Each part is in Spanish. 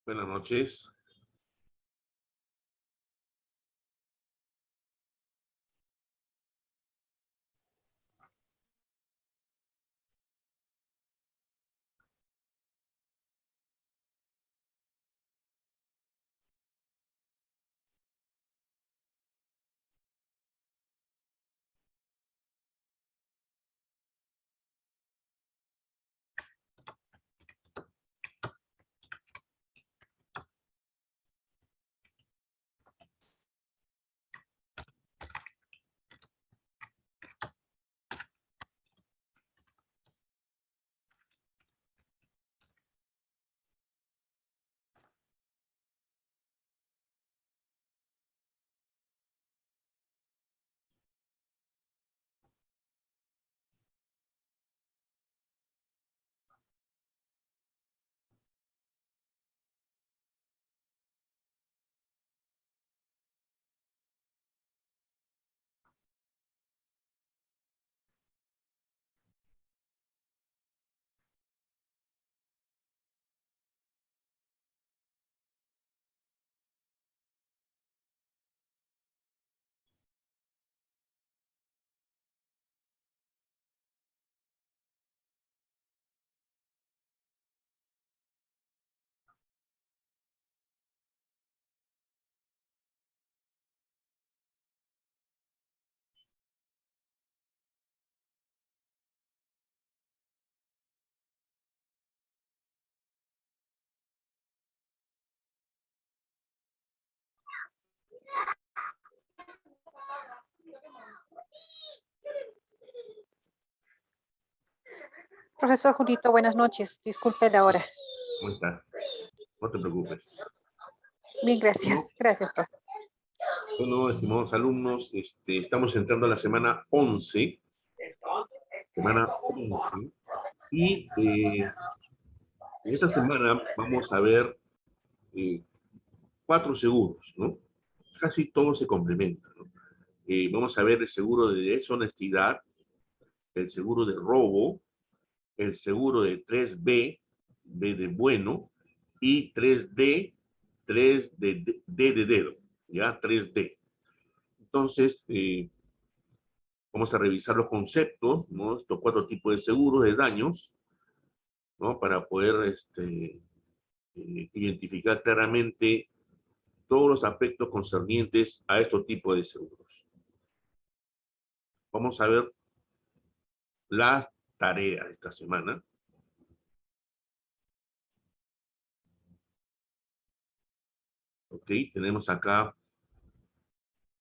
Buenas noches. Profesor Julito, buenas noches. Disculpe la hora. ¿Cómo está? No te preocupes. Bien, gracias. Bueno, Gracias, profe. Bueno, estimados alumnos, estamos entrando a la semana 11. Semana 11. Y en esta semana vamos a ver 4 seguros, ¿no? Casi todos se complementan, ¿no? Vamos a ver el seguro de deshonestidad, el seguro de robo, el seguro de 3B, B de bueno, y 3D, 3 de dedo, ¿ya? 3D. Entonces, vamos a revisar los conceptos, ¿no? Estos 4 tipos de seguros de daños, ¿no? Para poder identificar claramente todos los aspectos concernientes a estos tipos de seguros. Vamos a ver las tareas de esta semana. Ok, tenemos acá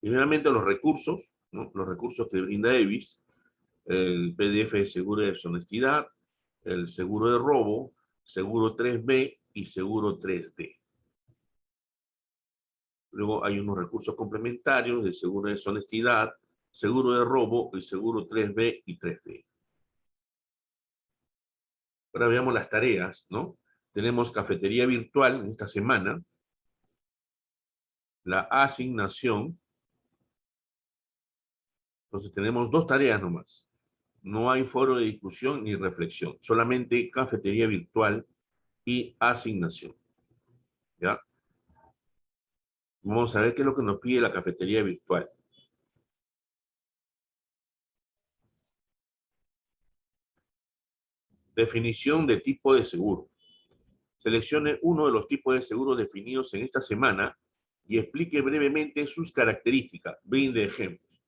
primeramente los recursos, ¿no? Los recursos que brinda EVIS, el PDF de seguro de deshonestidad, el seguro de robo, seguro 3B y seguro 3D. Luego hay unos recursos complementarios de seguro de deshonestidad, seguro de robo y seguro 3B y 3D. Ahora veamos las tareas, ¿no? Tenemos cafetería virtual en esta semana, la asignación. Entonces tenemos 2 tareas nomás. No hay foro de discusión ni reflexión, solamente cafetería virtual y asignación. ¿Ya? Vamos a ver qué es lo que nos pide la cafetería virtual. Definición de tipo de seguro. Seleccione uno de los tipos de seguro definidos en esta semana y explique brevemente sus características. Brinde ejemplos.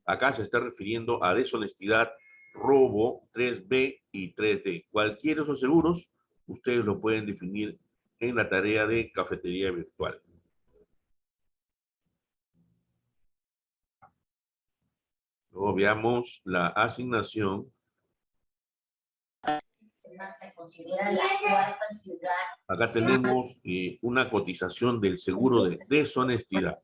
Acá se está refiriendo a deshonestidad, robo, 3B y 3D. Cualquiera de esos seguros, ustedes lo pueden definir en la tarea de cafetería virtual. Luego veamos la asignación. Acá tenemos una cotización del seguro de deshonestidad.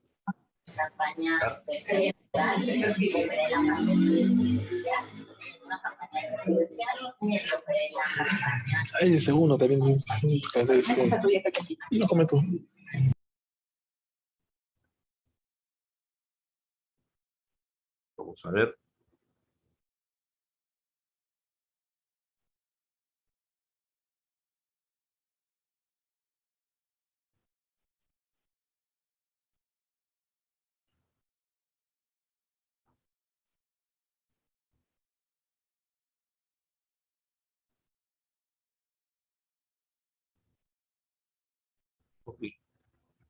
Ay, el segundo también. No come tú. Vamos a ver. Ok.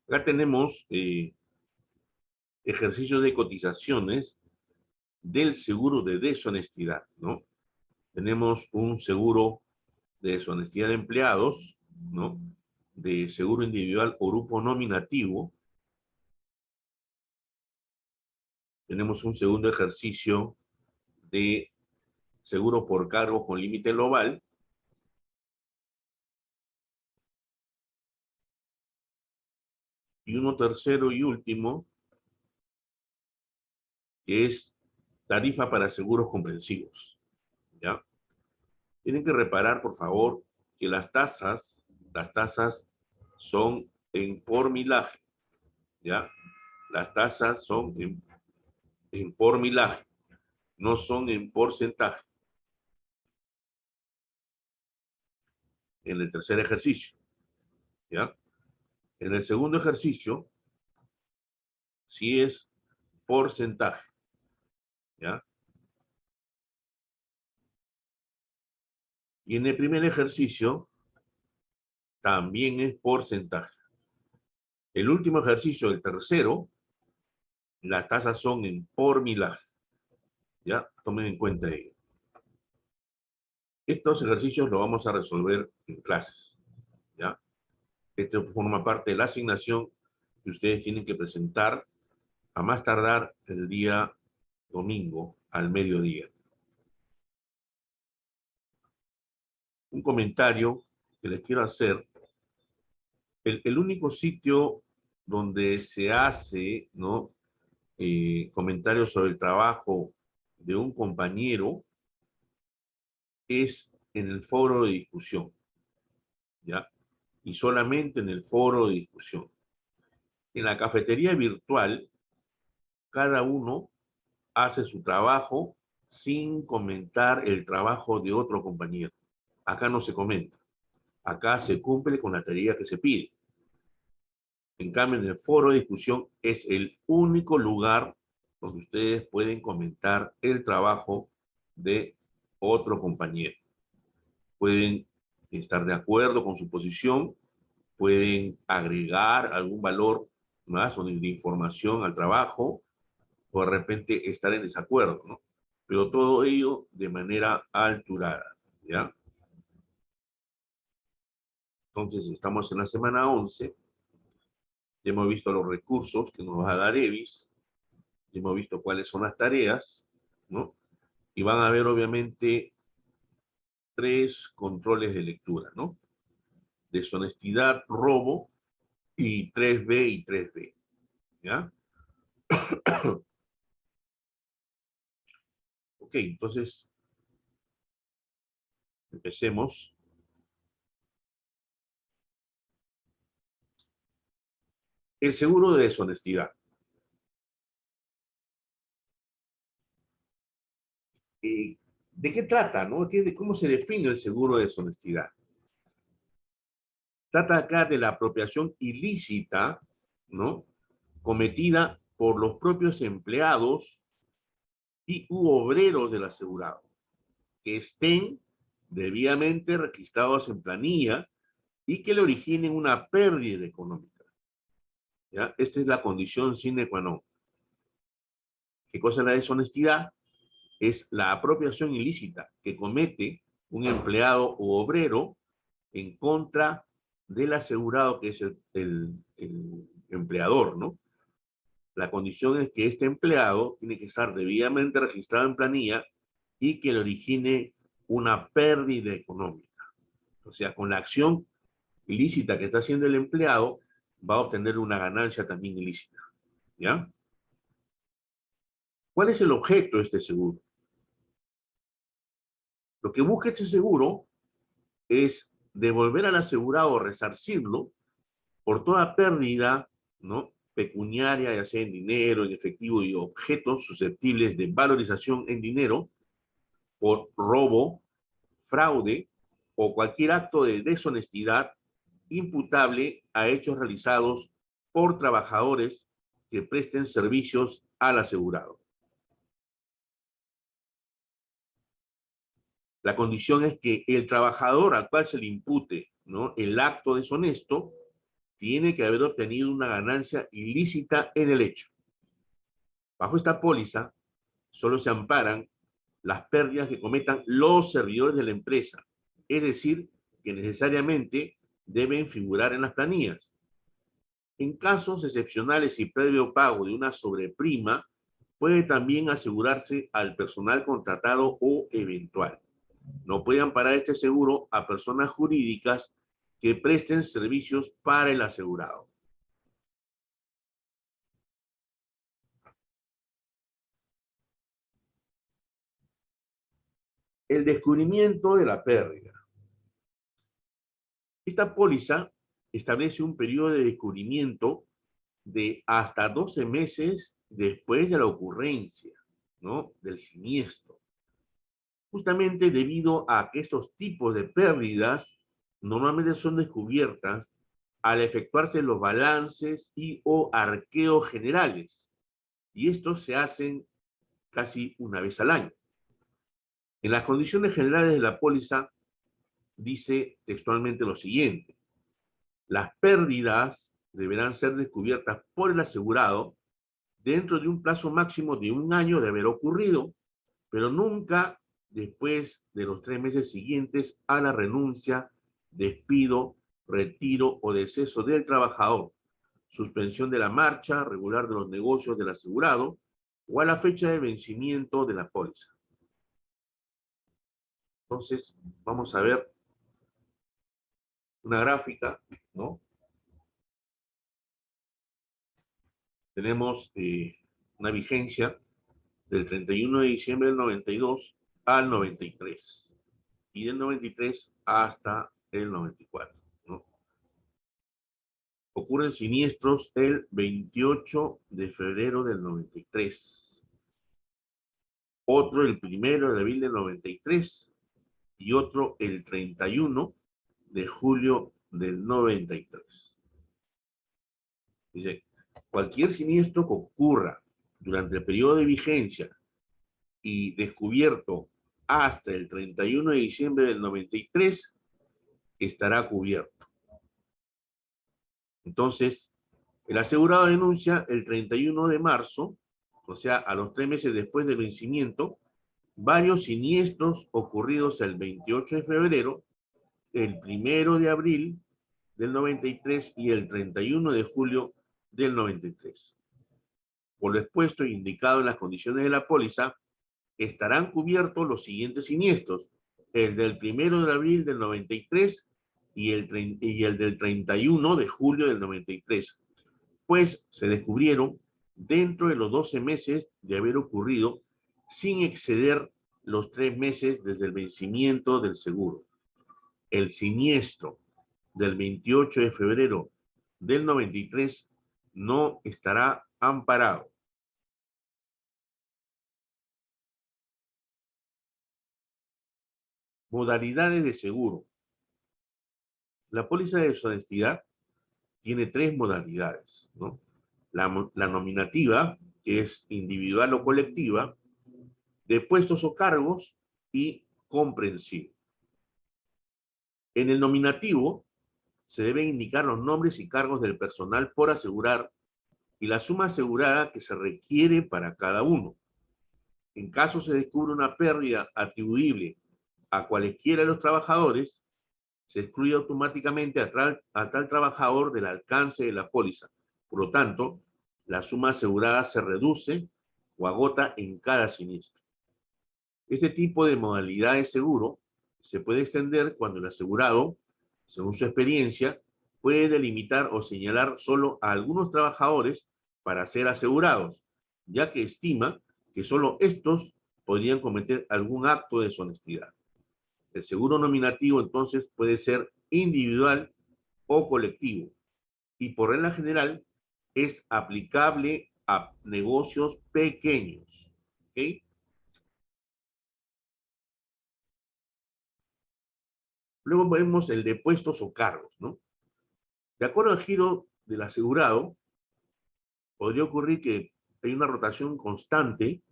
Acá tenemos ejercicios de cotizaciones del seguro de deshonestidad, ¿no? Tenemos un seguro de deshonestidad de empleados, ¿no? De seguro individual o grupo nominativo. Tenemos un segundo ejercicio de seguro por cargo con límite global. Y uno tercero y último, que es tarifa para seguros comprensivos, ¿ya? Tienen que reparar, por favor, que las tasas son en por millaje, ¿ya? Las tasas son en por millaje, no son en porcentaje. En el tercer ejercicio, ¿ya? En el segundo ejercicio, sí es porcentaje, ¿ya? Y en el primer ejercicio, también es porcentaje. El último ejercicio, el tercero, las tasas son en por millaje, ¿ya? Tomen en cuenta ello. Estos ejercicios los vamos a resolver en clases, ¿ya? Esto forma parte de la asignación que ustedes tienen que presentar a más tardar el día domingo al mediodía. Un comentario que les quiero hacer. El único sitio donde se hace, ¿no? Comentarios sobre el trabajo de un compañero es en el foro de discusión, ¿ya? Y solamente en el foro de discusión. En la cafetería virtual, cada uno hace su trabajo sin comentar el trabajo de otro compañero. Acá no se comenta. Acá se cumple con la tarea que se pide. En cambio, en el foro de discusión es el único lugar donde ustedes pueden comentar el trabajo de otro compañero. Pueden estar de acuerdo con su posición, pueden agregar algún valor más o de información al trabajo, o de repente estar en desacuerdo, ¿no? Pero todo ello de manera alturada, ¿ya? Entonces, estamos en la semana 11, ya hemos visto los recursos que nos va a dar EVIS, ya hemos visto cuáles son las tareas, ¿no? Y van a haber, obviamente, 3 controles de lectura, ¿no? Deshonestidad, robo, y 3B y 3B, ¿ya? Ok, entonces, empecemos. El seguro de deshonestidad. ¿De qué trata, no? ¿Cómo se define el seguro de deshonestidad? Trata acá de la apropiación ilícita, ¿no? Cometida por los propios empleados y u obreros del asegurado, que estén debidamente registrados en planilla y que le originen una pérdida económica, ¿ya? Esta es la condición sine qua non. ¿Qué cosa es la deshonestidad? Es la apropiación ilícita que comete un empleado u obrero en contra del asegurado, que es el empleador, ¿no? La condición es que este empleado tiene que estar debidamente registrado en planilla y que le origine una pérdida económica. O sea, con la acción ilícita que está haciendo el empleado, va a obtener una ganancia también ilícita, ¿ya? ¿Cuál es el objeto de este seguro? Lo que busca este seguro es devolver al asegurado o resarcirlo por toda pérdida, ¿no? Pecuniaria, ya sea en dinero, en efectivo y objetos susceptibles de valorización en dinero, por robo, fraude o cualquier acto de deshonestidad imputable a hechos realizados por trabajadores que presten servicios al asegurado. La condición es que el trabajador al cual se le impute, ¿no?, el acto deshonesto tiene que haber obtenido una ganancia ilícita en el hecho. Bajo esta póliza, solo se amparan las pérdidas que cometan los servidores de la empresa, es decir, que necesariamente deben figurar en las planillas. En casos excepcionales y previo pago de una sobreprima, puede también asegurarse al personal contratado o eventual. No puede amparar este seguro a personas jurídicas que presten servicios para el asegurado. El descubrimiento de la pérdida. Esta póliza establece un periodo de descubrimiento de hasta 12 meses después de la ocurrencia, ¿no?, del siniestro. Justamente debido a que estos tipos de pérdidas normalmente son descubiertas al efectuarse los balances y o arqueos generales, y estos se hacen casi una vez al año. En las condiciones generales de la póliza dice textualmente lo siguiente: las pérdidas deberán ser descubiertas por el asegurado dentro de un plazo máximo de 1 año de haber ocurrido, pero nunca después de los 3 meses siguientes a la renuncia, despido, retiro o deceso del trabajador, suspensión de la marcha regular de los negocios del asegurado o a la fecha de vencimiento de la póliza. Entonces, vamos a ver una gráfica, ¿no? Tenemos una vigencia del 31 de diciembre del 92 al 93 y del 93 hasta el 94, ¿no? Ocurren siniestros el 28 de febrero del 93, otro el 1 de abril del 93 y otro el 31 de julio del 93. Dice, cualquier siniestro que ocurra durante el periodo de vigencia y descubierto hasta el 31 de diciembre del 93 estará cubierto. Entonces, el asegurado denuncia el 31 de marzo, o sea, a los 3 meses después del vencimiento, varios siniestros ocurridos el 28 de febrero, el 1 de abril del 93 y el 31 de julio del 93. Por lo expuesto e indicado en las condiciones de la póliza, estarán cubiertos los siguientes siniestros: el del 1 de abril del 93 y el del 31 de julio del 93, pues se descubrieron dentro de los 12 meses de haber ocurrido sin exceder los 3 meses desde el vencimiento del seguro. El siniestro del 28 de febrero del 93 no estará amparado. Modalidades de seguro. La póliza de deshonestidad tiene 3 modalidades, ¿no? La nominativa, que es individual o colectiva, de puestos o cargos y comprensivo. En el nominativo se deben indicar los nombres y cargos del personal por asegurar y la suma asegurada que se requiere para cada uno. En caso se descubre una pérdida atribuible a cualesquiera de los trabajadores, se excluye automáticamente a tal trabajador del alcance de la póliza. Por lo tanto, la suma asegurada se reduce o agota en cada siniestro. Este tipo de modalidad de seguro se puede extender cuando el asegurado, según su experiencia, puede delimitar o señalar solo a algunos trabajadores para ser asegurados, ya que estima que solo estos podrían cometer algún acto de deshonestidad. El seguro nominativo entonces puede ser individual o colectivo y por regla general es aplicable a negocios pequeños. ¿Okay? Luego vemos el de puestos o cargos, ¿no? De acuerdo al giro del asegurado, podría ocurrir que hay una rotación constante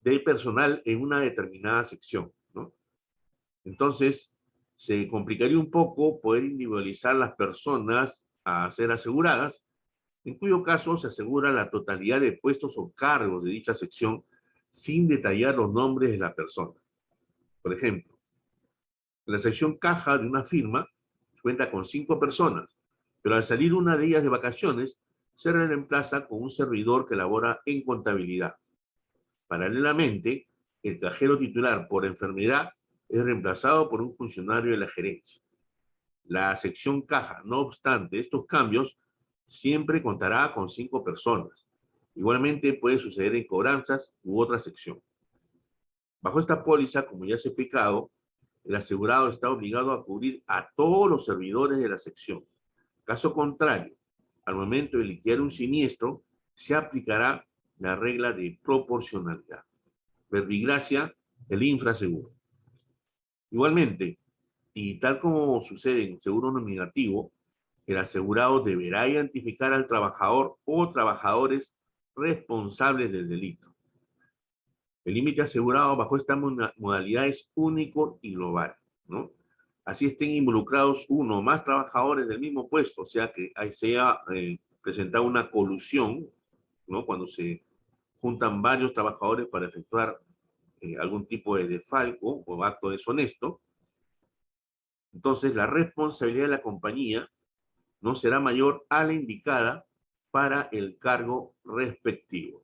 de personal en una determinada sección, ¿no? Entonces, se complicaría un poco poder individualizar las personas a ser aseguradas, en cuyo caso se asegura la totalidad de puestos o cargos de dicha sección sin detallar los nombres de la persona. Por ejemplo, la sección caja de una firma cuenta con 5 personas, pero al salir una de ellas de vacaciones, se reemplaza con un servidor que labora en contabilidad. Paralelamente, el cajero titular por enfermedad es reemplazado por un funcionario de la gerencia. La sección caja, no obstante estos cambios, siempre contará con 5 personas. Igualmente puede suceder en cobranzas u otra sección. Bajo esta póliza, como ya se ha explicado, el asegurado está obligado a cubrir a todos los servidores de la sección. Caso contrario, al momento de liquidar un siniestro, se aplicará la regla de proporcionalidad. Verbigracia, el infraseguro. Igualmente, y tal como sucede en seguro nominativo, el asegurado deberá identificar al trabajador o trabajadores responsables del delito. El límite asegurado bajo esta modalidad es único y global, ¿no? Así estén involucrados uno o más trabajadores del mismo puesto, o sea que se haya presentado una colusión, ¿no? Cuando se juntan varios trabajadores para efectuar algún tipo de desfalco o acto deshonesto, entonces la responsabilidad de la compañía no será mayor a la indicada para el cargo respectivo.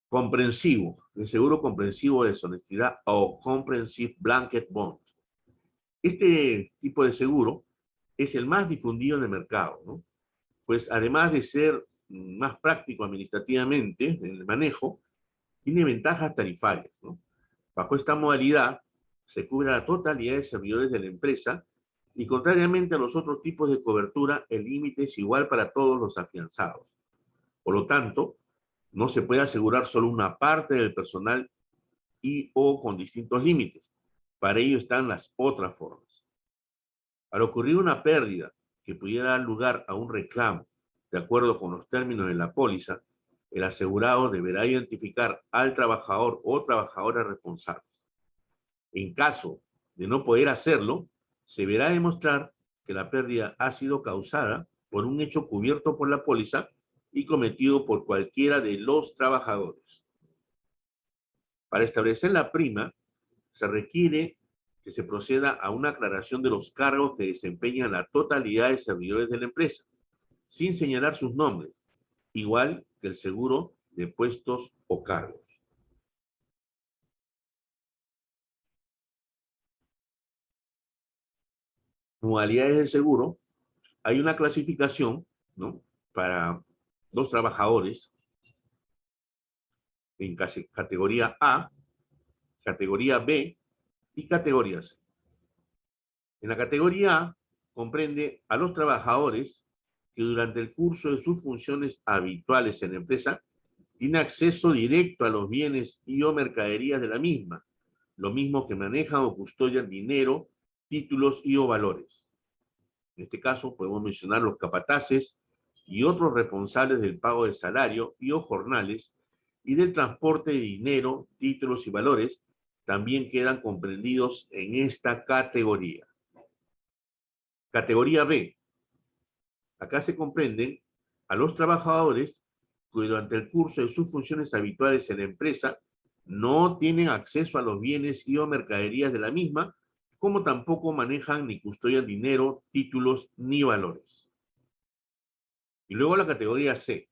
Comprensivo, el seguro comprensivo de deshonestidad o Comprehensive Blanket Bond. Este tipo de seguro es el más difundido en el mercado, ¿no? Pues además de ser más práctico administrativamente en el manejo, tiene ventajas tarifarias, ¿no? Bajo esta modalidad se cubre la totalidad de servidores de la empresa y contrariamente a los otros tipos de cobertura, el límite es igual para todos los afianzados. Por lo tanto, no se puede asegurar solo una parte del personal y o con distintos límites. Para ello están las otras formas. Al ocurrir una pérdida que pudiera dar lugar a un reclamo, de acuerdo con los términos de la póliza, el asegurado deberá identificar al trabajador o trabajadora responsables. En caso de no poder hacerlo, se deberá demostrar que la pérdida ha sido causada por un hecho cubierto por la póliza y cometido por cualquiera de los trabajadores. Para establecer la prima, se requiere que se proceda a una aclaración de los cargos que desempeñan la totalidad de servidores de la empresa, sin señalar sus nombres, igual que el seguro de puestos o cargos. Modalidades de seguro. Hay una clasificación, ¿no?, para los trabajadores en categoría A, categoría B y categoría C. En la categoría A comprende a los trabajadores que durante el curso de sus funciones habituales en la empresa tienen acceso directo a los bienes y o mercaderías de la misma, lo mismo que manejan o custodian dinero, títulos y o valores. En este caso podemos mencionar los capataces y otros responsables del pago de salario y o jornales y del transporte de dinero, títulos y valores, también quedan comprendidos en esta categoría. Categoría B. Acá se comprenden a los trabajadores que durante el curso de sus funciones habituales en la empresa no tienen acceso a los bienes y o mercaderías de la misma, como tampoco manejan ni custodian dinero, títulos ni valores. Y luego la categoría C.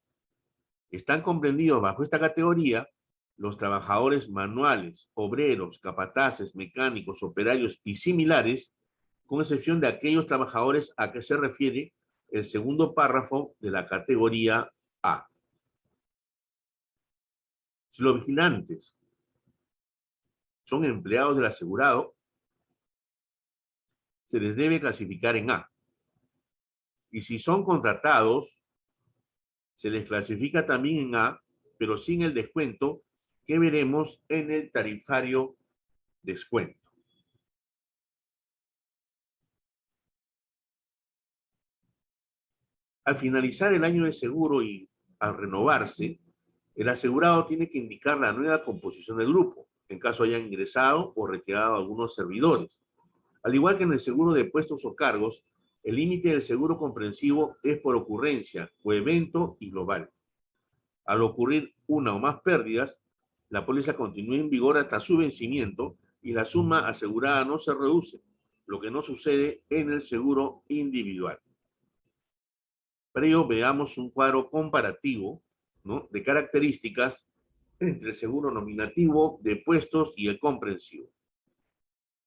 Están comprendidos bajo esta categoría los trabajadores manuales, obreros, capataces, mecánicos, operarios y similares, con excepción de aquellos trabajadores a que se refiere el segundo párrafo de la categoría A. Si los vigilantes son empleados del asegurado, se les debe clasificar en A. Y si son contratados, se les clasifica también en A, pero sin el descuento que veremos en el tarifario descuento. Al finalizar el año de seguro y al renovarse, el asegurado tiene que indicar la nueva composición del grupo, en caso hayan ingresado o retirado algunos servidores. Al igual que en el seguro de puestos o cargos, el límite del seguro comprensivo es por ocurrencia o evento y global. Al ocurrir una o más pérdidas, la póliza continúa en vigor hasta su vencimiento y la suma asegurada no se reduce, lo que no sucede en el seguro individual. Para ello, veamos un cuadro comparativo, ¿no?, de características entre el seguro nominativo de puestos y el comprensivo.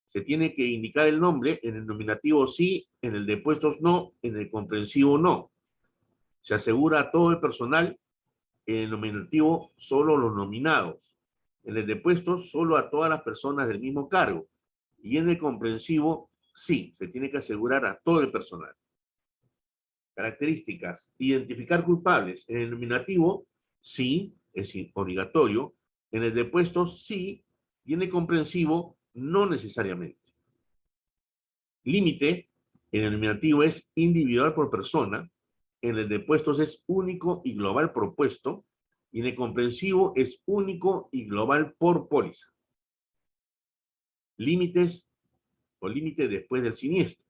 Se tiene que indicar el nombre, en el nominativo sí, en el de puestos no, en el comprensivo no. Se asegura a todo el personal, en el nominativo solo los nominados, en el de puestos solo a todas las personas del mismo cargo, y en el comprensivo sí, se tiene que asegurar a todo el personal. Características: identificar culpables. En el nominativo sí, es obligatorio, en el de puestos sí, y en el comprensivo no necesariamente. Límite: en el nominativo es individual por persona, en el de puestos es único y global por puesto, y en el comprensivo es único y global por póliza. Límites o límite después del siniestro.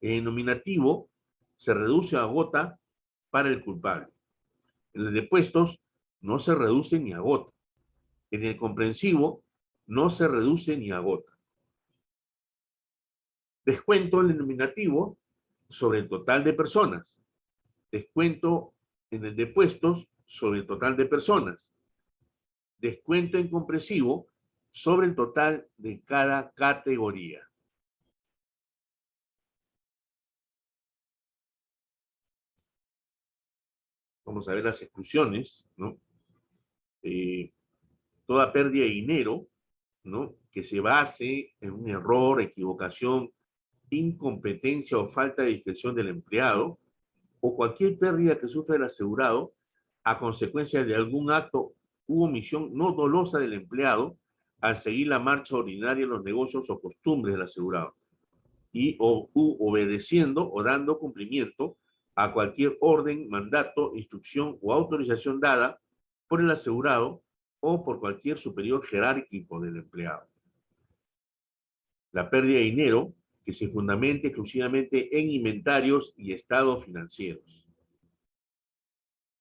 En el nominativo se reduce o agota para el culpable. En el de puestos no se reduce ni agota. En el comprensivo no se reduce ni agota. Descuento en el nominativo sobre el total de personas. Descuento en el de puestos sobre el total de personas. Descuento en comprensivo sobre el total de cada categoría. Vamos a ver las exclusiones, ¿no? Toda pérdida de dinero, ¿no?, que se base en un error, equivocación, incompetencia o falta de discreción del empleado, o cualquier pérdida que sufra el asegurado a consecuencia de algún acto u omisión no dolosa del empleado al seguir la marcha ordinaria de los negocios o costumbres del asegurado, y obedeciendo o dando cumplimiento a cualquier orden, mandato, instrucción o autorización dada por el asegurado o por cualquier superior jerárquico del empleado. La pérdida de dinero que se fundamente exclusivamente en inventarios y estados financieros.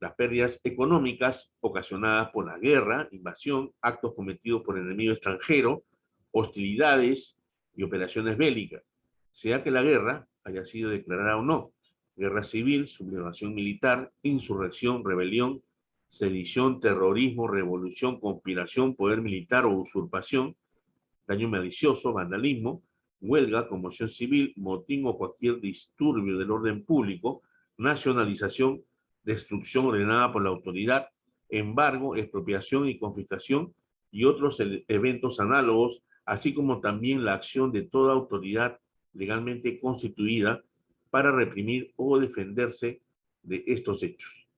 Las pérdidas económicas ocasionadas por la guerra, invasión, actos cometidos por el enemigo extranjero, hostilidades y operaciones bélicas, sea que la guerra haya sido declarada o no, guerra civil, sublevación militar, insurrección, rebelión, sedición, terrorismo, revolución, conspiración, poder militar o usurpación, daño malicioso, vandalismo, huelga, conmoción civil, motín o cualquier disturbio del orden público, nacionalización, destrucción ordenada por la autoridad, embargo, expropiación y confiscación y otros eventos análogos, así como también la acción de toda autoridad legalmente constituida para reprimir o defenderse de estos hechos.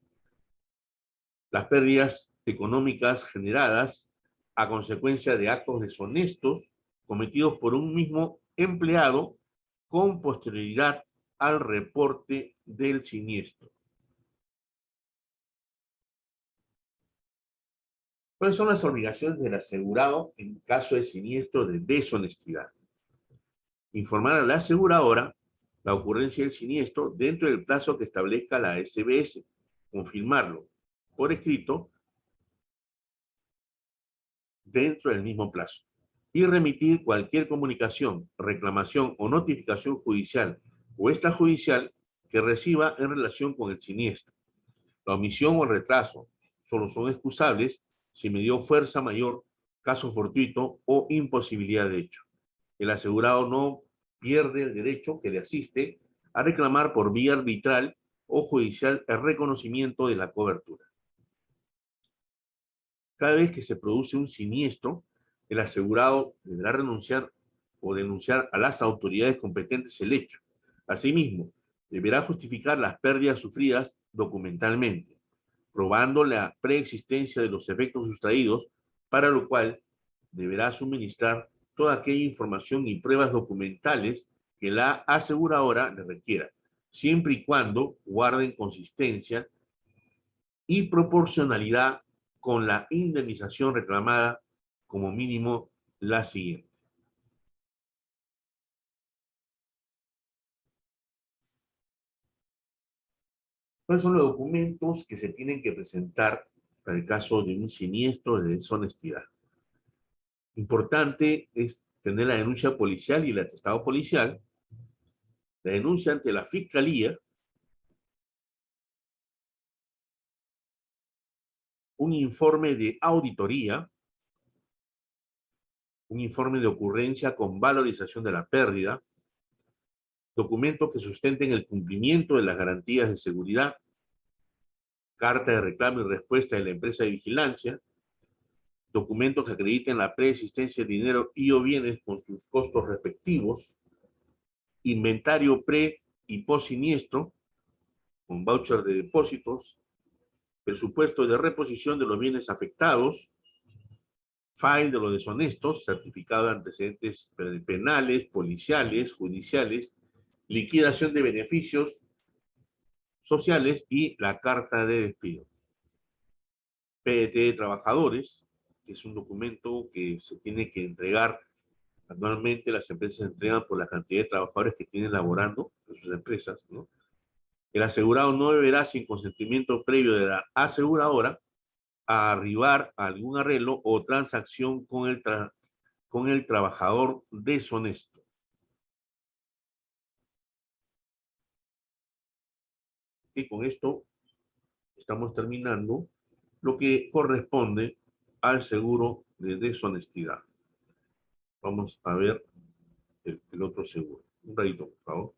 Las pérdidas económicas generadas a consecuencia de actos deshonestos cometidos por un mismo empleado con posterioridad al reporte del siniestro. ¿Cuáles son las obligaciones del asegurado en caso de siniestro de deshonestidad? Informar a la aseguradora la ocurrencia del siniestro dentro del plazo que establezca la SBS, confirmarlo por escrito dentro del mismo plazo y remitir cualquier comunicación, reclamación o notificación judicial o extrajudicial que reciba en relación con el siniestro. La omisión o el retraso solo son excusables si me dio fuerza mayor, caso fortuito o imposibilidad de hecho. El asegurado no pierde el derecho que le asiste a reclamar por vía arbitral o judicial el reconocimiento de la cobertura. Cada vez que se produce un siniestro, el asegurado deberá renunciar o denunciar a las autoridades competentes el hecho. Asimismo, deberá justificar las pérdidas sufridas documentalmente, probando la preexistencia de los efectos sustraídos, para lo cual deberá suministrar toda aquella información y pruebas documentales que la aseguradora le requiera, siempre y cuando guarden consistencia y proporcionalidad con la indemnización reclamada como mínimo la siguiente. ¿Cuáles son los documentos que se tienen que presentar para el caso de un siniestro de deshonestidad? Importante es tener la denuncia policial y el atestado policial, la denuncia ante la fiscalía, un informe de auditoría, un informe de ocurrencia con valorización de la pérdida, documentos que sustenten el cumplimiento de las garantías de seguridad, carta de reclamo y respuesta de la empresa de vigilancia, documentos que acrediten la preexistencia de dinero y o bienes con sus costos respectivos, inventario pre y post siniestro, con voucher de depósitos, presupuesto de reposición de los bienes afectados, file de los deshonestos, certificado de antecedentes penales, policiales, judiciales, liquidación de beneficios sociales y la carta de despido. PDT de trabajadores, que es un documento que se tiene que entregar anualmente, las empresas entregan por la cantidad de trabajadores que tienen laborando en sus empresas, ¿no? El asegurado no deberá, sin consentimiento previo de la aseguradora, a arribar a algún arreglo o transacción con el trabajador deshonesto. Y con esto estamos terminando lo que corresponde al seguro de deshonestidad. Vamos a ver el otro seguro. Un ratito, por favor.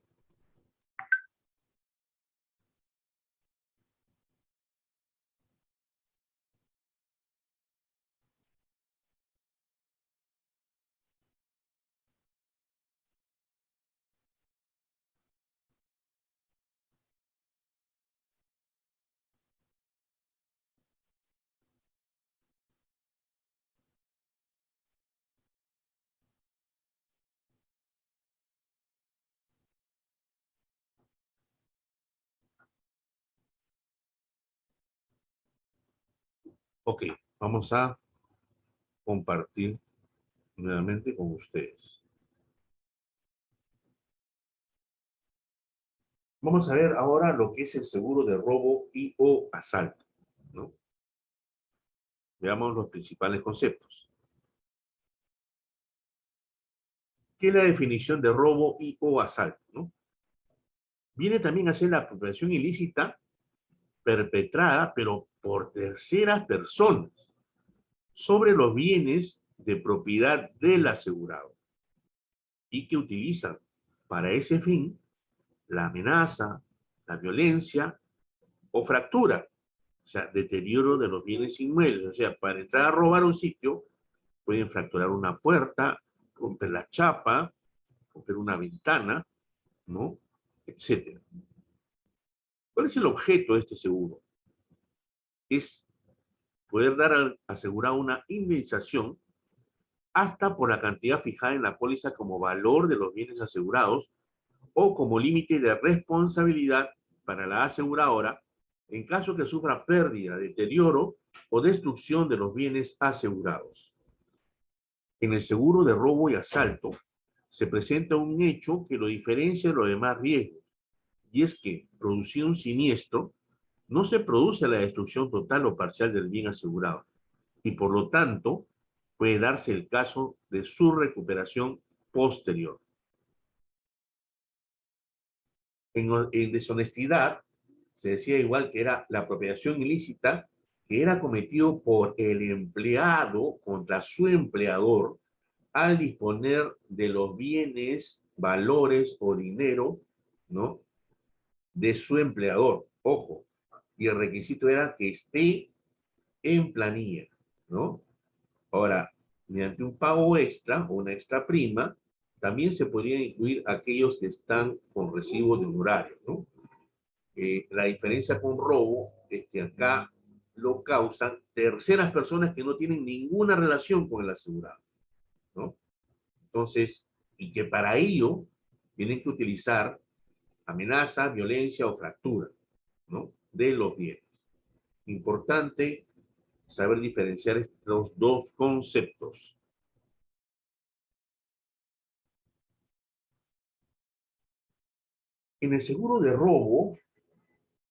Ok, vamos a compartir nuevamente con ustedes. Vamos a ver ahora lo que es el seguro de robo y o asalto, ¿no? Veamos los principales conceptos. ¿Qué es la definición de robo y o asalto, ¿no? Viene también a ser la apropiación ilícita perpetrada, pero por terceras personas, sobre los bienes de propiedad del asegurado y que utilizan para ese fin la amenaza, la violencia o fractura, o sea, deterioro de los bienes inmuebles. O sea, para entrar a robar un sitio, pueden fracturar una puerta, romper la chapa, romper una ventana, ¿no? Etcétera. ¿Cuál es el objeto de este seguro? Es poder dar al asegurado una indemnización hasta por la cantidad fijada en la póliza como valor de los bienes asegurados o como límite de responsabilidad para la aseguradora en caso que sufra pérdida, deterioro o destrucción de los bienes asegurados. En el seguro de robo y asalto se presenta un hecho que lo diferencia de los demás riesgos, y es que, producido un siniestro, no se produce la destrucción total o parcial del bien asegurado, y por lo tanto puede darse el caso de su recuperación posterior. En deshonestidad se decía igual que era la apropiación ilícita que era cometido por el empleado contra su empleador al disponer de los bienes, valores o dinero, ¿no?, de su empleador. Ojo, y el requisito era que esté en planilla, ¿no? Ahora, mediante un pago extra o una extra prima, también se podrían incluir aquellos que están con recibo de honorario, ¿no? La diferencia con robo es que acá lo causan terceras personas que no tienen ninguna relación con el asegurado, ¿no? Entonces, y que para ello tienen que utilizar amenaza, violencia o fractura, ¿no?, de los bienes. Importante saber diferenciar estos dos conceptos. En el seguro de robo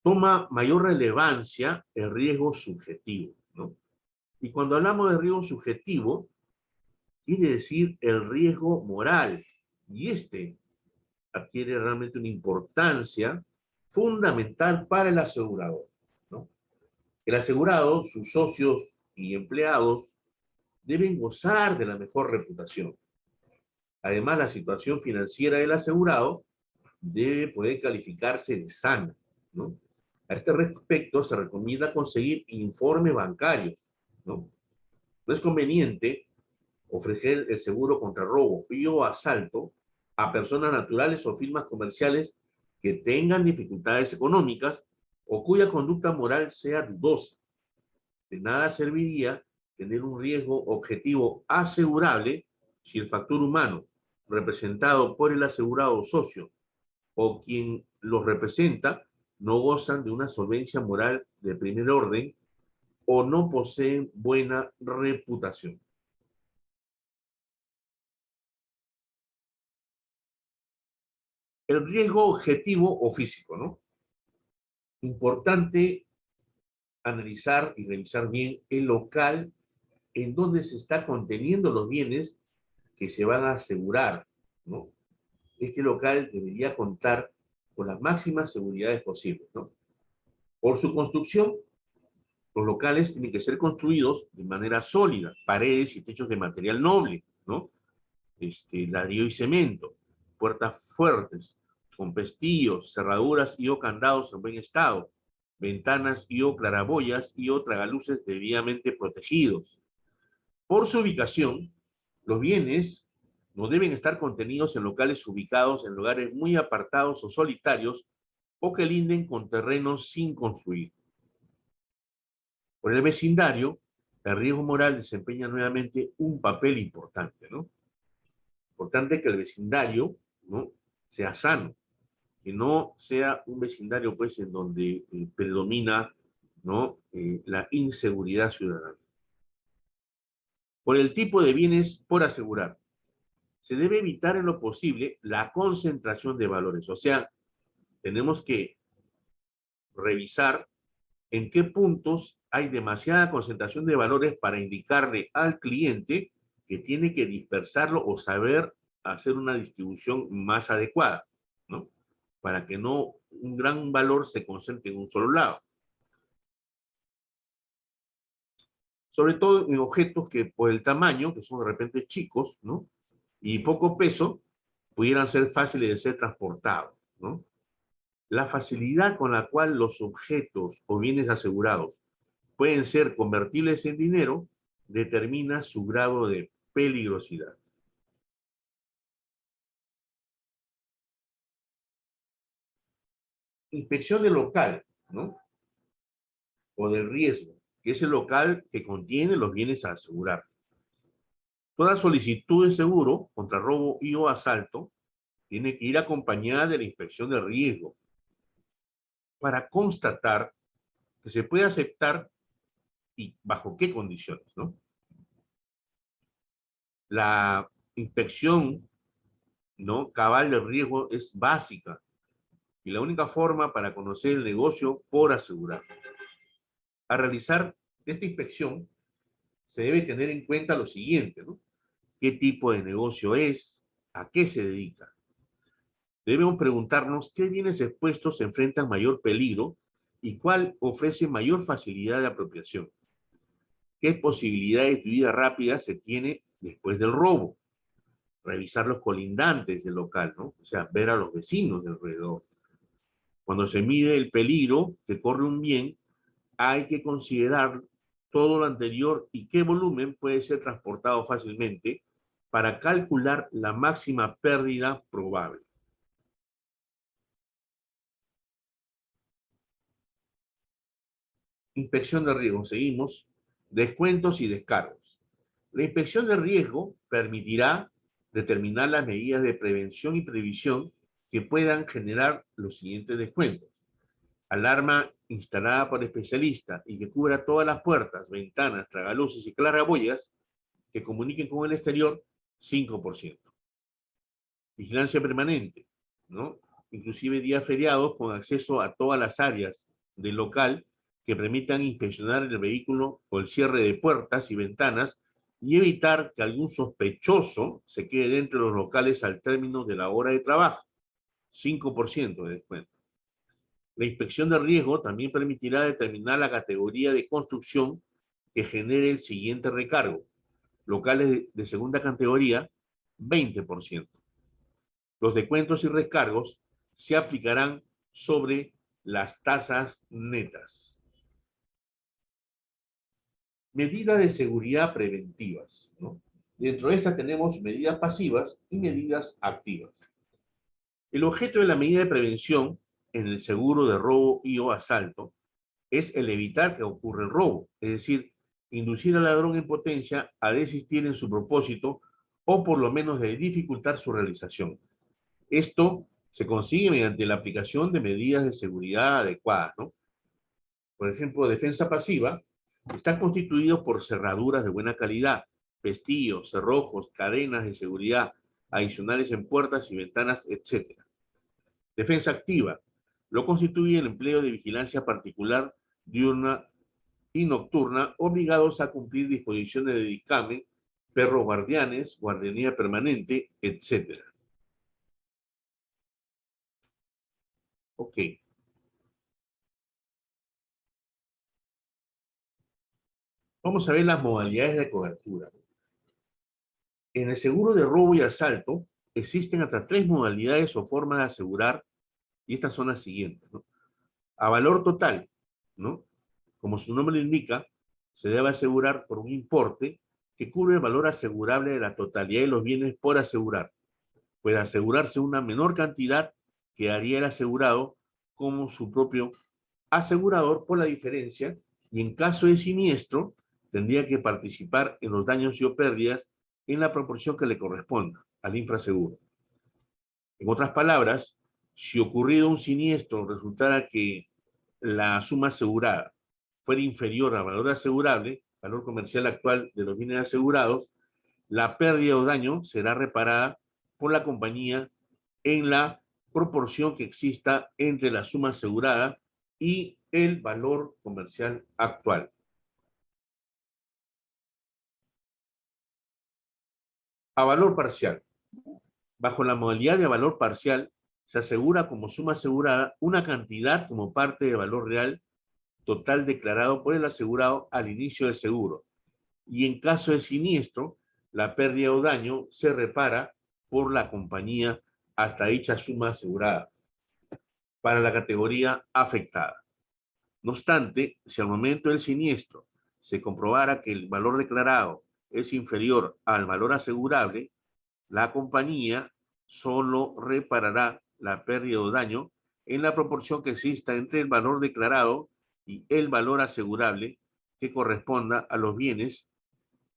toma mayor relevancia el riesgo subjetivo, ¿no? Y cuando hablamos de riesgo subjetivo, quiere decir el riesgo moral. Y este adquiere realmente una importancia fundamental para el asegurador, ¿no? El asegurado, sus socios y empleados deben gozar de la mejor reputación. Además, la situación financiera del asegurado debe poder calificarse de sana, ¿no? A este respecto, se recomienda conseguir informes bancarios, ¿no? No es conveniente ofrecer el seguro contra robo y o asalto a personas naturales o firmas comerciales que tengan dificultades económicas o cuya conducta moral sea dudosa. De nada serviría tener un riesgo objetivo asegurable si el factor humano, representado por el asegurado socio o quien los representa, no gozan de una solvencia moral de primer orden o no poseen buena reputación. El riesgo objetivo o físico, ¿no? Importante analizar y revisar bien el local en donde se está conteniendo los bienes que se van a asegurar, ¿no? Este local debería contar con las máximas seguridades posibles, ¿no? Por su construcción, los locales tienen que ser construidos de manera sólida, paredes y techos de material noble, ¿no? Ladrillo y cemento, puertas fuertes, con pestillos, cerraduras y o candados en buen estado, ventanas y o claraboyas y o tragaluces debidamente protegidos. Por su ubicación, los bienes no deben estar contenidos en locales ubicados en lugares muy apartados o solitarios o que linden con terrenos sin construir. Por el vecindario, el riesgo moral desempeña nuevamente un papel importante, ¿no? Importante que el vecindario, ¿no?, sea sano, que no sea un vecindario, pues, en donde predomina, ¿no?, la inseguridad ciudadana. Por el tipo de bienes por asegurar, se debe evitar en lo posible la concentración de valores. O sea, tenemos que revisar en qué puntos hay demasiada concentración de valores para indicarle al cliente que tiene que dispersarlo o saber hacer una distribución más adecuada, ¿no? Para que no un gran valor se concentre en un solo lado. Sobre todo en objetos que por el tamaño, que son de repente chicos, ¿no?, y poco peso, pudieran ser fáciles de ser transportados, ¿no? La facilidad con la cual los objetos o bienes asegurados pueden ser convertibles en dinero determina su grado de peligrosidad. Inspección del local, ¿no?, o del riesgo, que es el local que contiene los bienes a asegurar. Toda solicitud de seguro contra robo y o asalto tiene que ir acompañada de la inspección de riesgo para constatar que se puede aceptar y bajo qué condiciones, ¿no? La inspección, ¿no?, cabal del riesgo es básica y la única forma para conocer el negocio por asegurar. Al realizar esta inspección, se debe tener en cuenta lo siguiente, ¿no? ¿Qué tipo de negocio es? ¿A qué se dedica? Debemos preguntarnos qué bienes expuestos enfrentan mayor peligro y cuál ofrece mayor facilidad de apropiación. ¿Qué posibilidades de huida rápida se tiene después del robo? Revisar los colindantes del local, ¿no? O sea, ver a los vecinos de alrededor. Cuando se mide el peligro que corre un bien, hay que considerar todo lo anterior y qué volumen puede ser transportado fácilmente para calcular la máxima pérdida probable. Inspección de riesgo. Seguimos. Descuentos y descargos. La inspección de riesgo permitirá determinar las medidas de prevención y previsión que puedan generar los siguientes descuentos. alarma instalada por especialista y que cubra todas las puertas, ventanas, tragaluces y claraboyas que comuniquen con el exterior, 5%. Vigilancia permanente, ¿no? Inclusive días feriados con acceso a todas las áreas del local que permitan inspeccionar el vehículo o el cierre de puertas y ventanas y evitar que algún sospechoso se quede dentro de los locales al término de la hora de trabajo, 5% de descuento. La inspección de riesgo también permitirá determinar la categoría de construcción que genere el siguiente recargo. Locales de segunda categoría, 20%. Los descuentos y recargos se aplicarán sobre las tasas netas. Medidas de seguridad preventivas, ¿no? Dentro de estas tenemos medidas pasivas y medidas activas. El objeto de la medida de prevención en el seguro de robo y o asalto es el evitar que ocurra el robo, es decir, inducir al ladrón en potencia a desistir en su propósito o por lo menos de dificultar su realización. Esto se consigue mediante la aplicación de medidas de seguridad adecuadas, ¿no? Por ejemplo, defensa pasiva está constituido por cerraduras de buena calidad, pestillos, cerrojos, cadenas de seguridad adicionales en puertas y ventanas, etc. Defensa activa lo constituye el empleo de vigilancia particular diurna y nocturna obligados a cumplir disposiciones de dictamen, perros guardianes, guardianía permanente, etc. Ok. Vamos a ver las modalidades de cobertura. En el seguro de robo y asalto existen hasta 3 modalidades o formas de asegurar, y estas son las siguientes, ¿no? A valor total, ¿no? Como su nombre lo indica, se debe asegurar por un importe que cubre el valor asegurable de la totalidad de los bienes por asegurar. Puede asegurarse una menor cantidad que haría el asegurado como su propio asegurador por la diferencia, y en caso de siniestro tendría que participar en los daños y o pérdidas en la proporción que le corresponda al infraseguro. En otras palabras, si ocurrido un siniestro resultara que la suma asegurada fuera inferior al valor asegurable, valor comercial actual de los bienes asegurados, la pérdida o daño será reparada por la compañía en la proporción que exista entre la suma asegurada y el valor comercial actual. A valor parcial. Bajo la modalidad de valor parcial, se asegura como suma asegurada una cantidad como parte de valor real total declarado por el asegurado al inicio del seguro. Y en caso de siniestro, la pérdida o daño se repara por la compañía hasta dicha suma asegurada para la categoría afectada. No obstante, si al momento del siniestro se comprobara que el valor declarado es inferior al valor asegurable, la compañía solo reparará la pérdida o daño en la proporción que exista entre el valor declarado y el valor asegurable que corresponda a los bienes,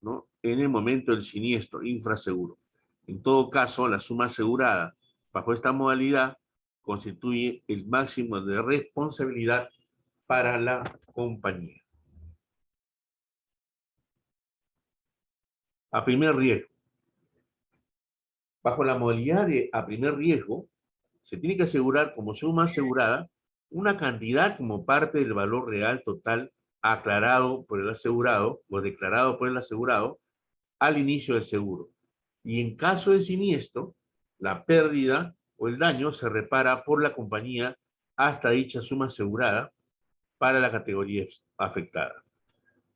¿no?, en el momento del siniestro infraseguro. En todo caso, la suma asegurada bajo esta modalidad constituye el máximo de responsabilidad para la compañía. A primer riesgo. Bajo la modalidad de a primer riesgo, se tiene que asegurar como suma asegurada una cantidad como parte del valor real total aclarado por el asegurado o declarado por el asegurado al inicio del seguro. Y en caso de siniestro, la pérdida o el daño se repara por la compañía hasta dicha suma asegurada para la categoría afectada.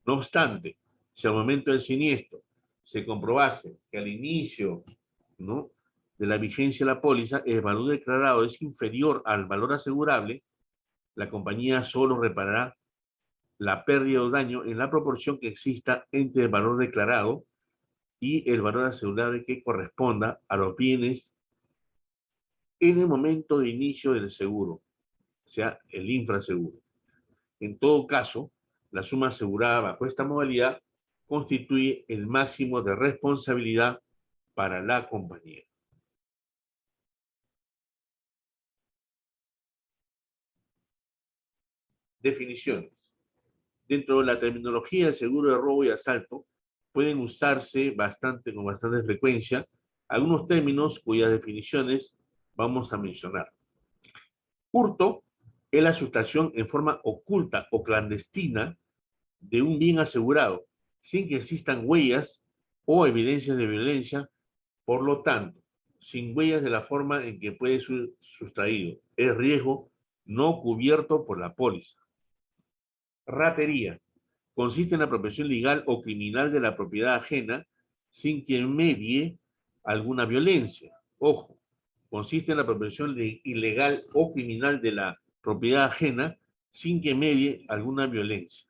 No obstante, si al momento del siniestro se comprobase que al inicio, ¿no?, de la vigencia de la póliza el valor declarado es inferior al valor asegurable, la compañía solo reparará la pérdida o daño en la proporción que exista entre el valor declarado y el valor asegurable que corresponda a los bienes en el momento de inicio del seguro, o sea, el infraseguro. En todo caso, la suma asegurada bajo esta modalidad constituye el máximo de responsabilidad para la compañía. Definiciones. Dentro de la terminología del seguro de robo y asalto, pueden usarse con bastante frecuencia algunos términos cuyas definiciones vamos a mencionar. Hurto es la sustracción en forma oculta o clandestina de un bien asegurado, sin que existan huellas o evidencias de violencia, por lo tanto, sin huellas de la forma en que puede ser sustraído. Es riesgo no cubierto por la póliza. Ratería consiste en la apropiación legal o criminal de la propiedad ajena sin que medie alguna violencia. Ojo, consiste en la apropiación ilegal o criminal de la propiedad ajena sin que medie alguna violencia.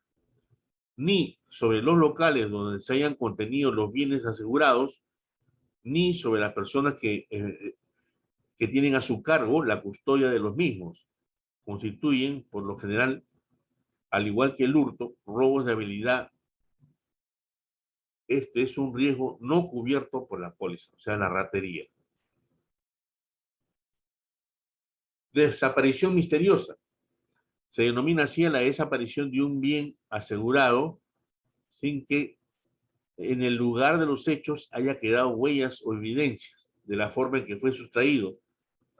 Ni sobre los locales donde se hayan contenido los bienes asegurados, ni sobre las personas que tienen a su cargo la custodia de los mismos. Constituyen, por lo general, al igual que el hurto, robos de habilidad. Este es un riesgo no cubierto por la póliza, o sea, la ratería. Desaparición misteriosa. Se denomina así a la desaparición de un bien asegurado sin que en el lugar de los hechos haya quedado huellas o evidencias de la forma en que fue sustraído.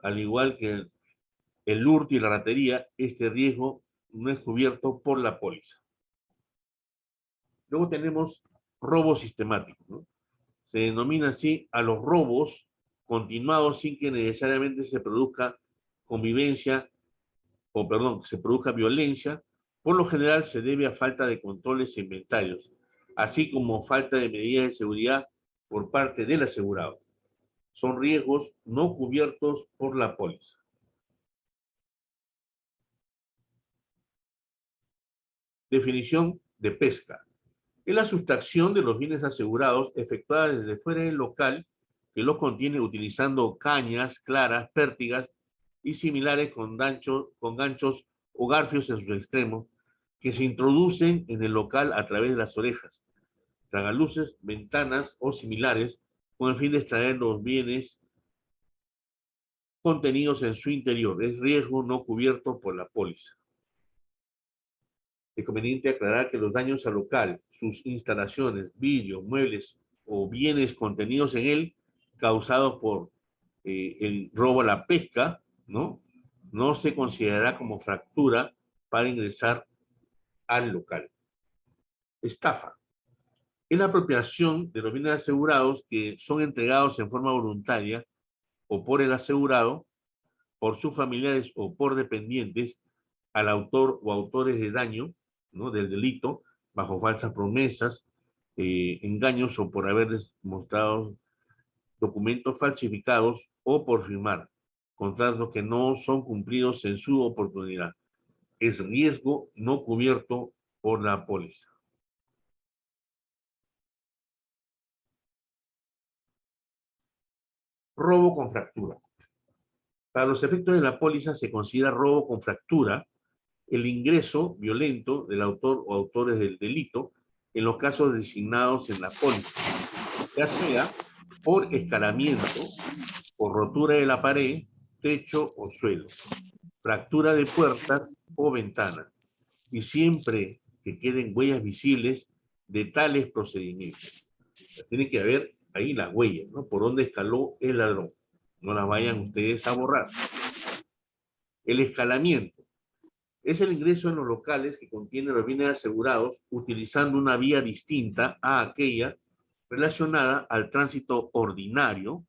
Al igual que el hurto y la ratería, este riesgo no es cubierto por la póliza. Luego tenemos robo sistemático, ¿no? Se denomina así a los robos continuados sin que necesariamente se produzca convivencia, se produzca violencia. Por lo general se debe a falta de controles e inventarios, así como falta de medidas de seguridad por parte del asegurado. Son riesgos no cubiertos por la póliza. Definición de pesca. Es la sustracción de los bienes asegurados efectuada desde fuera del local que los contiene utilizando cañas, claras, pértigas y similares con ganchos o garfios en sus extremos que se introducen en el local a través de las orejas, tragaluces, ventanas o similares con el fin de extraer los bienes contenidos en su interior. Es riesgo no cubierto por la póliza. Es conveniente aclarar que los daños al local, sus instalaciones, vidrio, muebles o bienes contenidos en él, causados por el robo a la pesca, ¿no? No se considerará como fractura para ingresar al local. Estafa. Es la apropiación de los bienes asegurados que son entregados en forma voluntaria o por el asegurado, por sus familiares o por dependientes al autor o autores de daño, ¿no?, del delito, bajo falsas promesas, engaños o por haberles mostrado documentos falsificados o por firmar contratos que no son cumplidos en su oportunidad. Es riesgo no cubierto por la póliza. Robo con fractura. Para los efectos de la póliza se considera robo con fractura el ingreso violento del autor o autores del delito en los casos designados en la póliza, ya sea por escalamiento, por rotura de la pared, techo o suelo, fractura de puertas o ventanas, y siempre que queden huellas visibles de tales procedimientos. Tiene que haber ahí las huellas, ¿no?, por donde escaló el ladrón. No las vayan ustedes a borrar. El escalamiento es el ingreso en los locales que contienen los bienes asegurados utilizando una vía distinta a aquella relacionada al tránsito ordinario,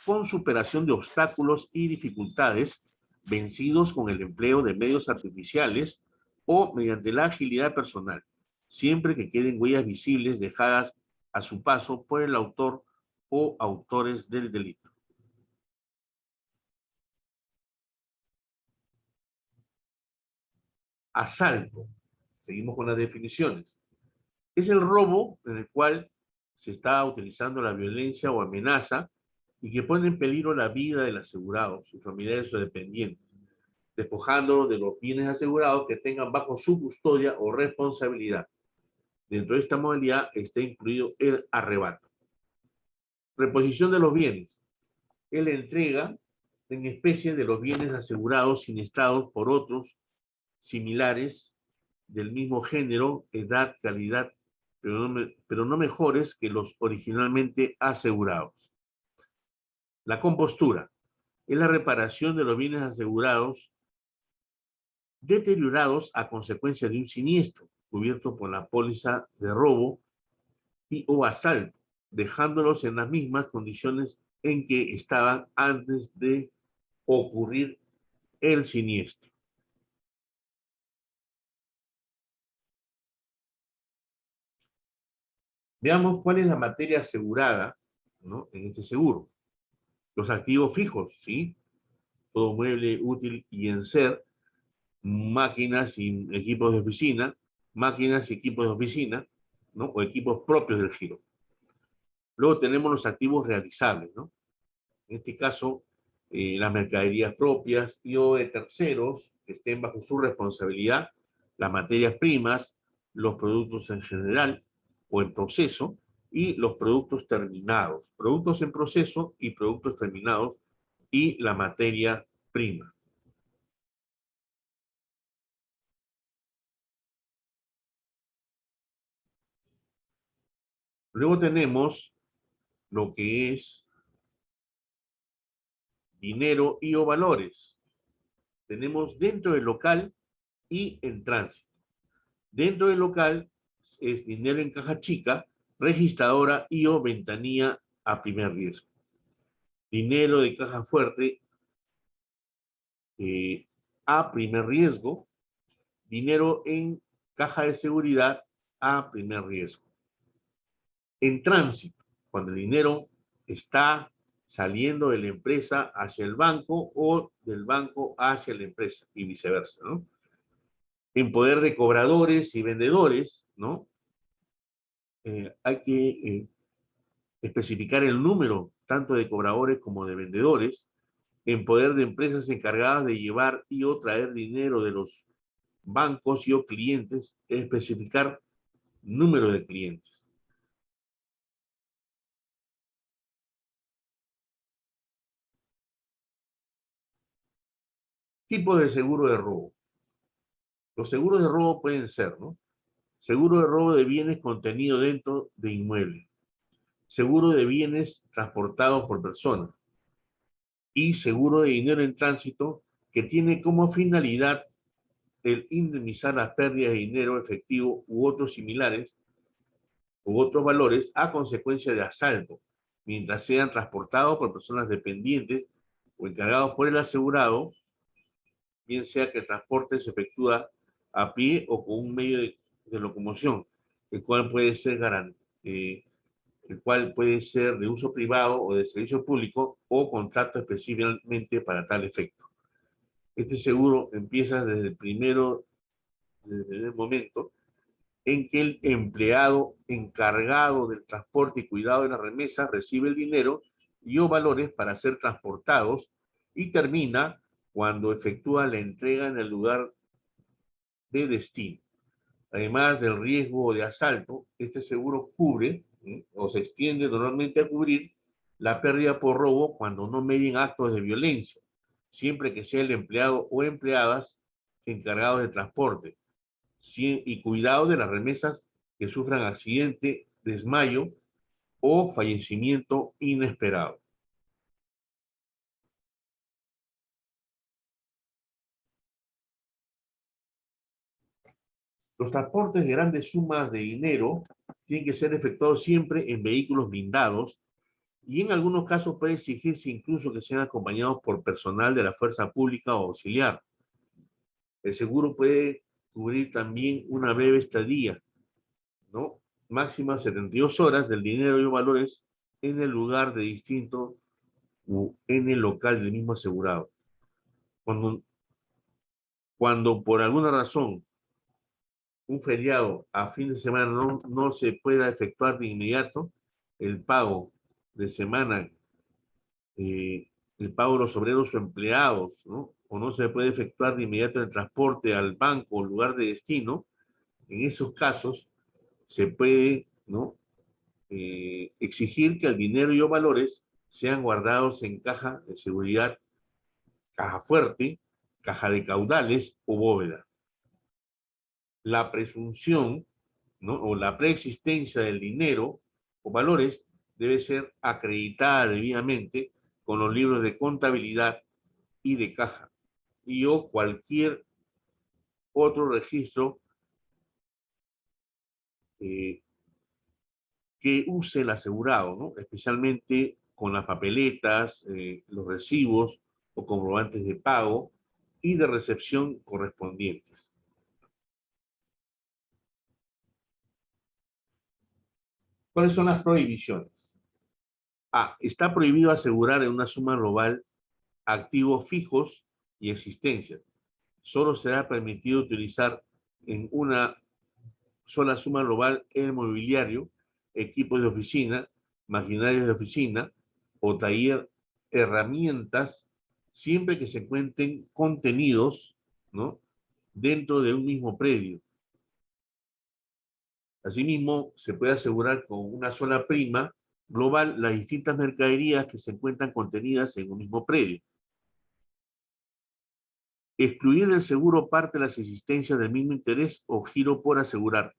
con superación de obstáculos y dificultades vencidos con el empleo de medios artificiales o mediante la agilidad personal, siempre que queden huellas visibles dejadas a su paso por el autor o autores del delito. Asalto. Seguimos con las definiciones. Es el robo en el cual se está utilizando la violencia o amenaza y que pone en peligro la vida del asegurado, sus familiares o dependientes, despojándolo de los bienes asegurados que tengan bajo su custodia o responsabilidad. Dentro de esta modalidad está incluido el arrebato. Reposición de los bienes. Es la entrega en especie de los bienes asegurados sin estados por otros similares del mismo género, edad, calidad, pero no mejores que los originalmente asegurados. La compostura es la reparación de los bienes asegurados deteriorados a consecuencia de un siniestro cubierto por la póliza de robo y o asalto, dejándolos en las mismas condiciones en que estaban antes de ocurrir el siniestro. Veamos cuál es la materia asegurada, ¿no?, en este seguro. Los activos fijos, ¿sí? Todo mueble útil y en ser, máquinas y equipos de oficina, máquinas y equipos de oficina, ¿no?, o equipos propios del giro. Luego tenemos los activos realizables, ¿no? En este caso, las mercaderías propias y o de terceros que estén bajo su responsabilidad, las materias primas, los productos en general o en proceso y los productos terminados, productos en proceso y productos terminados y la materia prima. Luego tenemos lo que es dinero y o valores. Tenemos dentro del local y en tránsito. Dentro del local es dinero en caja chica, registradora y o ventanilla a primer riesgo. Dinero de caja fuerte a primer riesgo. Dinero en caja de seguridad a primer riesgo. En tránsito, cuando el dinero está saliendo de la empresa hacia el banco o del banco hacia la empresa y viceversa, ¿no? En poder de cobradores y vendedores, ¿no? Hay que especificar el número tanto de cobradores como de vendedores. En poder de empresas encargadas de llevar y o traer dinero de los bancos y o clientes, especificar número de clientes. Tipos de seguro de robo. Los seguros de robo pueden ser, ¿no?, seguro de robo de bienes contenido dentro de inmueble, seguro de bienes transportados por personas y seguro de dinero en tránsito que tiene como finalidad el indemnizar las pérdidas de dinero efectivo u otros similares u otros valores a consecuencia de asalto, mientras sean transportados por personas dependientes o encargados por el asegurado, bien sea que el transporte se efectúa a pie o con un medio de locomoción, el cual puede ser de uso privado o de servicio público o contrato específicamente para tal efecto. Este seguro empieza desde el primer momento en que el empleado encargado del transporte y cuidado de la remesa recibe el dinero y o valores para ser transportados y termina cuando efectúa la entrega en el lugar de destino. Además del riesgo de asalto, este seguro cubre o se extiende normalmente a cubrir la pérdida por robo cuando no medien actos de violencia, siempre que sea el empleado o empleadas encargados de transporte y cuidado de las remesas que sufran accidente, desmayo o fallecimiento inesperado. Los transportes de grandes sumas de dinero tienen que ser efectuados siempre en vehículos blindados y en algunos casos puede exigirse incluso que sean acompañados por personal de la fuerza pública o auxiliar. El seguro puede cubrir también una breve estadía, ¿no?, máxima 72 horas del dinero y valores en el lugar de distinto o en el local del mismo asegurado. Cuando por alguna razón un feriado a fin de semana no se pueda efectuar de inmediato, el pago de semana, el pago de los obreros o empleados, ¿no?, o no se puede efectuar de inmediato el transporte al banco o lugar de destino, en esos casos se puede, ¿no?, exigir que el dinero y o valores sean guardados en caja de seguridad, caja fuerte, caja de caudales o bóveda. la presunción, ¿no? O la preexistencia del dinero o valores debe ser acreditada debidamente con los libros de contabilidad y de caja y o cualquier otro registro eh, que use el asegurado, ¿no? Especialmente con las papeletas, los recibos o comprobantes de pago y de recepción correspondientes. ¿Cuáles son las prohibiciones? A. Está prohibido asegurar en una suma global activos fijos y existencias. Solo será permitido utilizar en una sola suma global el mobiliario, equipos de oficina, maquinarias de oficina o taller, herramientas, siempre que se encuentren contenidos, ¿no? Dentro de un mismo predio. Asimismo, se puede asegurar con una sola prima global las distintas mercaderías que se encuentran contenidas en un mismo predio. Excluir del seguro parte de las existencias del mismo interés o giro por asegurar,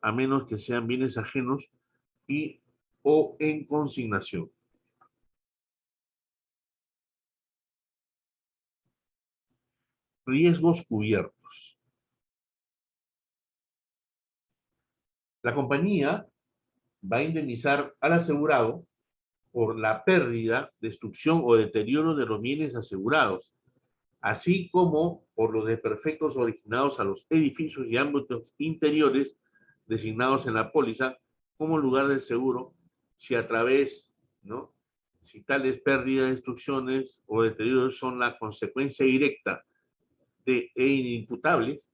a menos que sean bienes ajenos y o en consignación. Riesgos cubiertos. La compañía va a indemnizar al asegurado por la pérdida, destrucción o deterioro de los bienes asegurados, así como por los desperfectos originados a los edificios y ámbitos interiores designados en la póliza como lugar del seguro, si a través, ¿no? Si tales pérdidas, destrucciones o deterioros son la consecuencia directa e inimputables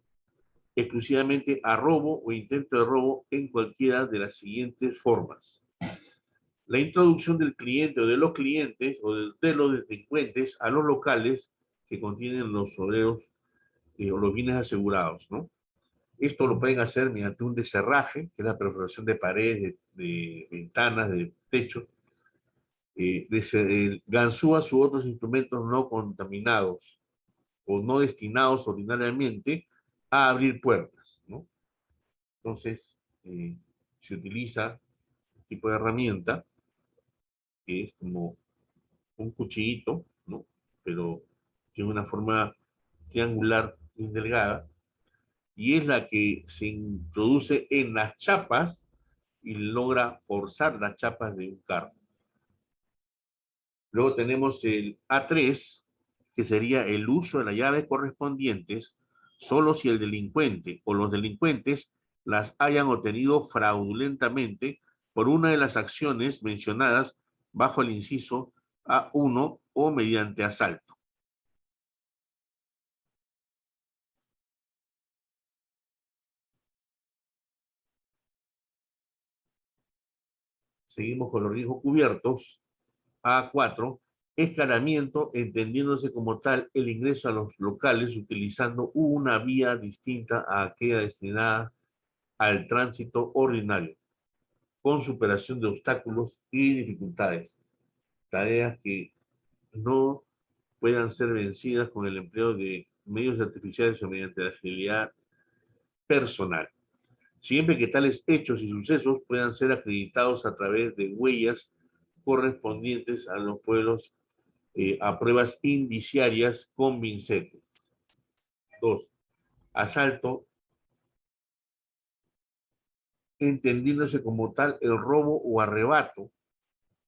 exclusivamente a robo o intento de robo en cualquiera de las siguientes formas. La introducción del cliente o de los clientes o de los delincuentes a los locales que contienen los obreros o los bienes asegurados, ¿no? Esto lo pueden hacer mediante un deserraje, que es la perforación de paredes, de ventanas, de techos, ganzúas u otros instrumentos no contaminados o no destinados ordinariamente a abrir puertas, ¿no? Entonces, se utiliza un tipo de herramienta que es como un cuchillito, ¿no? Pero tiene una forma triangular y delgada, y es la que se introduce en las chapas y logra forzar las chapas de un carro. Luego tenemos el A3, que sería el uso de las llaves correspondientes solo si el delincuente o los delincuentes las hayan obtenido fraudulentamente por una de las acciones mencionadas bajo el inciso A1 o mediante asalto. Seguimos con los riesgos cubiertos. A4, escalamiento, entendiéndose como tal el ingreso a los locales utilizando una vía distinta a aquella destinada al tránsito ordinario, con superación de obstáculos y dificultades, tareas que no puedan ser vencidas con el empleo de medios artificiales o mediante la agilidad personal, siempre que tales hechos y sucesos puedan ser acreditados a través de huellas correspondientes a los pueblos, a pruebas indiciarias convincentes. 2. Asalto, entendiéndose como tal el robo o arrebato,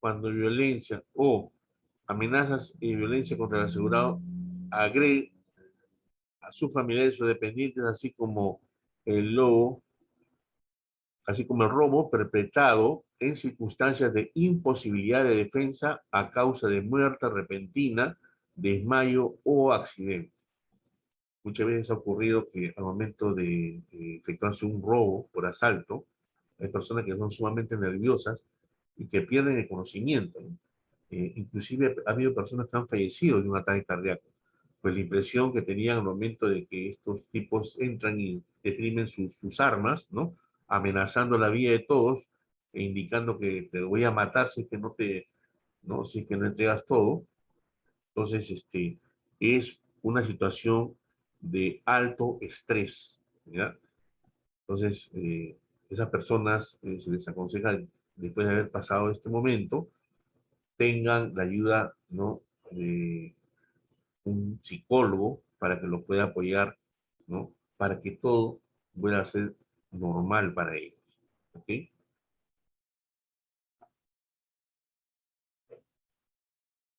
cuando violencia o amenazas y violencia contra el asegurado agrede a sus familiares o dependientes, así como el robo perpetrado en circunstancias de imposibilidad de defensa a causa de muerte repentina, desmayo o accidente. Muchas veces ha ocurrido que al momento de efectuarse un robo por asalto, hay personas que son sumamente nerviosas y que pierden el conocimiento, ¿no? Inclusive ha habido personas que han fallecido de un ataque cardíaco. Pues la impresión que tenían al momento de que estos tipos entran y deprimen sus armas, ¿no? Amenazando la vida de todos e indicando que te voy a matar si es que si es que no entregas todo. Entonces, es una situación de alto estrés, ¿ya? Entonces, esas personas se les aconseja, después de haber pasado este momento, tengan la ayuda, ¿no?, de un psicólogo para que los pueda apoyar, ¿no?, para que todo vuelva a ser normal para ellos. ¿Ok?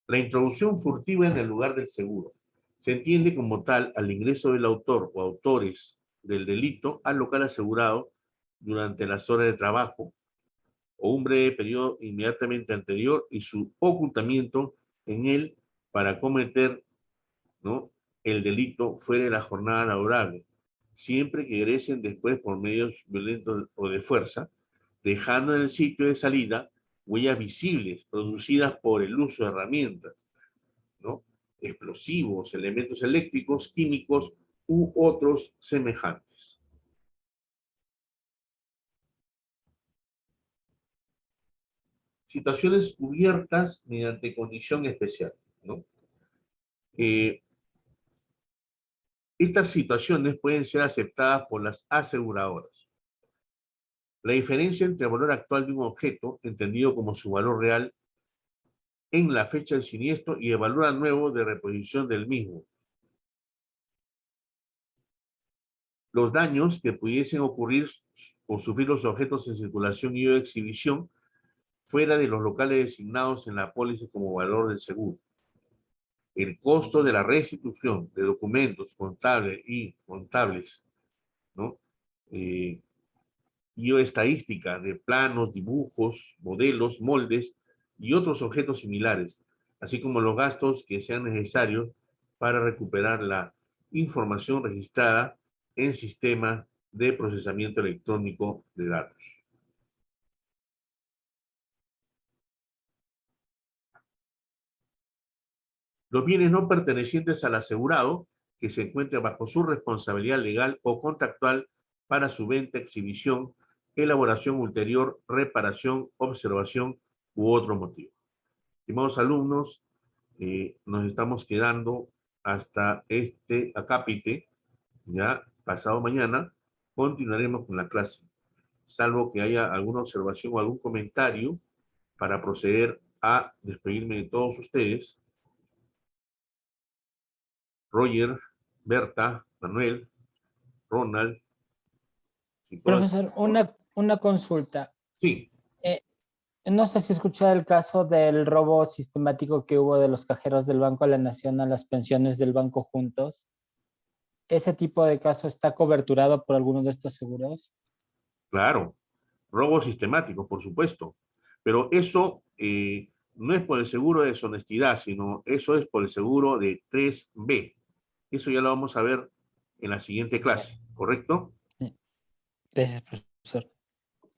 La introducción furtiva en el lugar del seguro. Se entiende como tal al ingreso del autor o autores del delito al local asegurado durante las horas de trabajo o un breve periodo inmediatamente anterior y su ocultamiento en él para cometer, ¿no?, el delito fuera de la jornada laborable, siempre que egresen después por medios violentos o de fuerza, dejando en el sitio de salida huellas visibles producidas por el uso de herramientas, ¿no?, explosivos, elementos eléctricos, químicos u otros semejantes. Situaciones cubiertas mediante condición especial, ¿no? Estas situaciones pueden ser aceptadas por las aseguradoras. La diferencia entre el valor actual de un objeto, entendido como su valor real en la fecha del siniestro, y el valor nuevo de reposición del mismo. Los daños que pudiesen ocurrir o sufrir los objetos en circulación y o exhibición fuera de los locales designados en la póliza como valor del seguro. El costo de la restitución de documentos contables, ¿no?, y o estadística de planos, dibujos, modelos, moldes y otros objetos similares, así como los gastos que sean necesarios para recuperar la información registrada en sistema de procesamiento electrónico de datos. Los bienes no pertenecientes al asegurado que se encuentren bajo su responsabilidad legal o contractual para su venta, exhibición, elaboración ulterior, reparación, observación u otro motivo. Estimados alumnos, nos estamos quedando hasta este acápite. Ya pasado mañana continuaremos con la clase, salvo que haya alguna observación o algún comentario para proceder a despedirme de todos ustedes. Roger, Berta, Manuel, Ronald. Profesor, una consulta. Sí. No sé si escuchó el caso del robo sistemático que hubo de los cajeros del Banco de la Nación a las pensiones del banco juntos. ¿Ese tipo de caso está coberturado por alguno de estos seguros? Claro, robo sistemático, por supuesto. Pero eso no es por el seguro de deshonestidad, sino eso es por el seguro de 3B. Eso ya lo vamos a ver en la siguiente clase, ¿correcto? Sí. Gracias, profesor.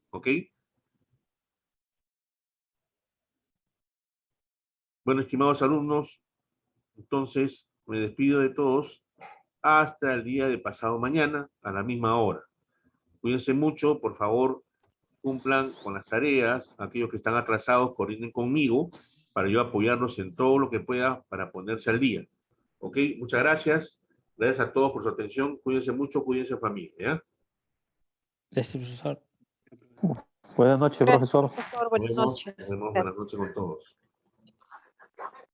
¿Ok? Bueno, estimados alumnos, entonces me despido de todos hasta el día de pasado mañana a la misma hora. Cuídense mucho, por favor, cumplan con las tareas. Aquellos que están atrasados, coordinen conmigo para yo apoyarlos en todo lo que pueda para ponerse al día. ¿Ok? Muchas gracias. Gracias a todos por su atención. Cuídense mucho, cuídense familia. ¿Ya? Gracias, profesor. Buenas noches, Gracias, profesor. profesor. Buenas noches. Nos vemos. Buenas noches con todos.